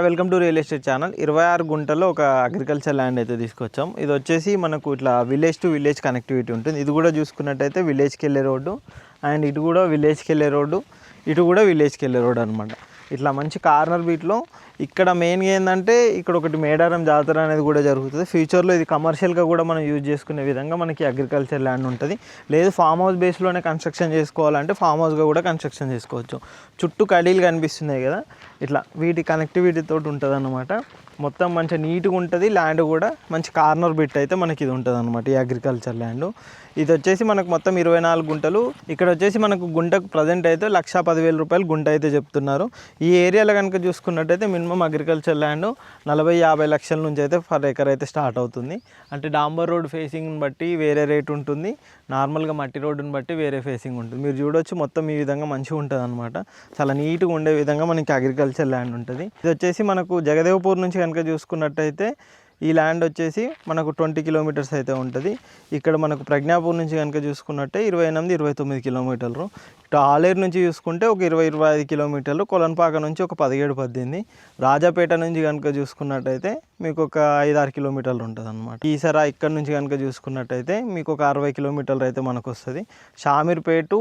Welcome to real estate channel. 26 గుంటల్లో ఒక agriculture land అయితే తీసుకొచ్చాం. ఇది వచ్చేసి మనకు ఇట్లా విలేజ్ టు విలేజ్ కనెక్టివిటీ ఉంటుంది. ఇది కూడా చూసుకున్నట్టయితే విలేజ్కి వెళ్ళే రోడ్డు అండ్ ఇటు కూడా విలేజ్కి వెళ్ళే రోడ్డు, ఇటు కూడా విలేజ్కి వెళ్ళే రోడ్డు అనమాట. ఇట్లా మంచి కార్నర్ బీట్లో ఇక్కడ మెయిన్గా ఏంటంటే ఇక్కడ ఒకటి మేడారం జాతర అనేది కూడా జరుగుతుంది. ఫ్యూచర్లో ఇది కమర్షియల్గా కూడా మనం యూజ్ చేసుకునే విధంగా మనకి అగ్రికల్చర్ ల్యాండ్ ఉంటుంది. లేదు ఫామ్ హౌస్ బేస్లోనే కన్స్ట్రక్షన్ చేసుకోవాలంటే ఫామ్ హౌస్గా కూడా కన్స్ట్రక్షన్ చేసుకోవచ్చు. చుట్టూ కడీలు కనిపిస్తున్నాయి కదా, ఇట్లా వీటి కనెక్టివిటీ తోటి ఉంటుంది అన్నమాట. మొత్తం మంచిగా నీట్గా ఉంటుంది. ల్యాండ్ కూడా మంచి కార్నర్ బిట్ అయితే మనకి ఇది ఉంటుంది అనమాట. ఈ అగ్రికల్చర్ ల్యాండ్ ఇది వచ్చేసి మనకు మొత్తం 24 గుంటలు. ఇక్కడ వచ్చేసి మనకు గుంటకు ప్రజెంట్ అయితే 1,10,000 రూపాయలు గుంట అయితే చెప్తున్నారు. ఈ ఏరియాలో కనుక చూసుకున్నట్టయితే మినిమం అగ్రికల్చర్ ల్యాండ్ 40-50 లక్షల నుంచి అయితే పర్ ఎకర్ అయితే స్టార్ట్ అవుతుంది. అంటే డాంబర్ రోడ్ ఫేసింగ్ని బట్టి వేరే రేట్ ఉంటుంది, నార్మల్గా మట్టి రోడ్డుని బట్టి వేరే ఫేసింగ్ ఉంటుంది. మీరు చూడొచ్చు మొత్తం ఈ విధంగా మంచిగా ఉంటుంది అనమాట. చాలా నీట్గా ఉండే విధంగా మనకి అగ్రికల్చర్ ల్యాండ్ ఉంటుంది. ఇది వచ్చేసి మనకు జగదేవ్పూర్ నుంచి కనుక చూసుకున్నట్టయితే ఈ ల్యాండ్ వచ్చేసి మనకు 20 కిలోమీటర్స్ అయితే ఉంటుంది. ఇక్కడ మనకు ప్రజ్ఞాపూర్ నుంచి కనుక చూసుకున్నట్టే 28-29 కిలోమీటర్లు. ఇటు ఆలేరు నుంచి చూసుకుంటే ఒక 20-25 కిలోమీటర్లు. కొలన్పాక నుంచి ఒక 17-18. రాజాపేట నుంచి కనుక చూసుకున్నట్టయితే మీకు ఒక 5-6 కిలోమీటర్లు ఉంటుంది అనమాట. ఈసరా ఇక్కడ నుంచి కనుక చూసుకున్నట్టయితే మీకు ఒక 60 కిలోమీటర్లు అయితే మనకు వస్తుంది. షామీర్పేట,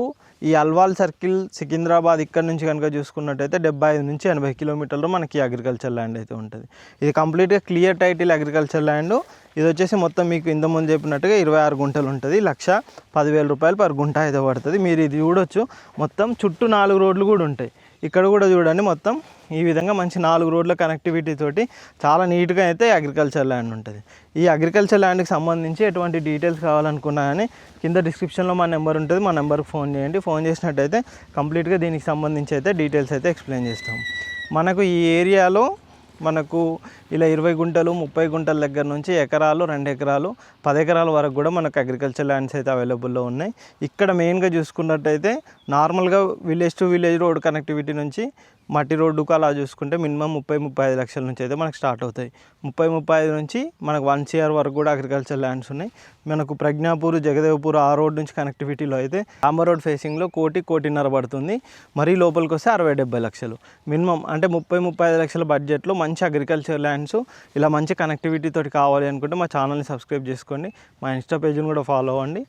ఈ అల్వాల్ సర్కిల్, సికింద్రాబాద్ ఇక్కడ నుంచి కనుక చూసుకున్నట్టయితే 75-80 కిలోమీటర్లు మనకి అగ్రికల్చర్ ల్యాండ్ అయితే ఉంటుంది. ఇది కంప్లీట్గా క్లియర్ టైటిల్ అగ్రికల్చర్ ల్యాండ్. ఇది వచ్చేసి మొత్తం మీకు ఇంతకుముందు చెప్పినట్టుగా 26 గుంటలు ఉంటుంది. 1,10,000 రూపాయలు పర్ గుంట అయితే పడుతుంది. మీరు ఇది చూడొచ్చు, మొత్తం చుట్టూ 4 రోడ్లు కూడా ఉంటాయి. ఇక్కడ కూడా చూడండి, మొత్తం ఈ విధంగా మంచి 4 రోడ్ల కనెక్టివిటీ తోటి చాలా నీట్గా అయితే అగ్రికల్చర్ ల్యాండ్ ఉంటుంది. ఈ అగ్రికల్చర్ ల్యాండ్కి సంబంధించి ఎటువంటి డీటెయిల్స్ కావాలనుకున్నా కానీ కింద డిస్క్రిప్షన్లో మా నెంబర్ ఉంటుంది, మా నెంబర్కి ఫోన్ చేయండి. ఫోన్ చేసినట్టయితే కంప్లీట్గా దీనికి సంబంధించి అయితే డీటెయిల్స్ అయితే ఎక్స్ప్లెయిన్ చేస్తాం. మనకు ఈ ఏరియాలో మనకు ఇలా 20 గుంటలు 30 గుంటల దగ్గర నుంచి ఎకరాలు, 2 ఎకరాలు, 10 ఎకరాల వరకు కూడా మనకు అగ్రికల్చర్ ల్యాండ్స్ అయితే అవైలబుల్లో ఉన్నాయి. ఇక్కడ మెయిన్గా చూసుకున్నట్టయితే నార్మల్గా village to village road connectivity నుంచి మట్టి రోడ్డుకు అలా చూసుకుంటే మినిమం 30-35 లక్షల నుంచి అయితే మనకు స్టార్ట్ అవుతాయి. 30-35 నుంచి మనకు 1 CR వరకు కూడా అగ్రికల్చర్ ల్యాండ్స్ ఉన్నాయి. మనకు ప్రజ్ఞాపూర్, జగదేవ్పూర్ ఆ రోడ్ నుంచి కనెక్టివిటీలో అయితే డాంబర్ రోడ్ ఫేసింగ్లో 1-1.5 పడుతుంది. మరీ లోపలికి వస్తే 60-70 లక్షలు మినిమం. అంటే 30-35 లక్షల బడ్జెట్లో మంచి అగ్రికల్చర్ ల్యాండ్స్ ఇలా మంచి కనెక్టివిటీ తోటి కావాలి అనుకుంటే మా ఛానల్ని సబ్స్క్రైబ్ చేసుకోండి. మా ఇన్స్టా పేజ్ని కూడా ఫాలో అవ్వండి.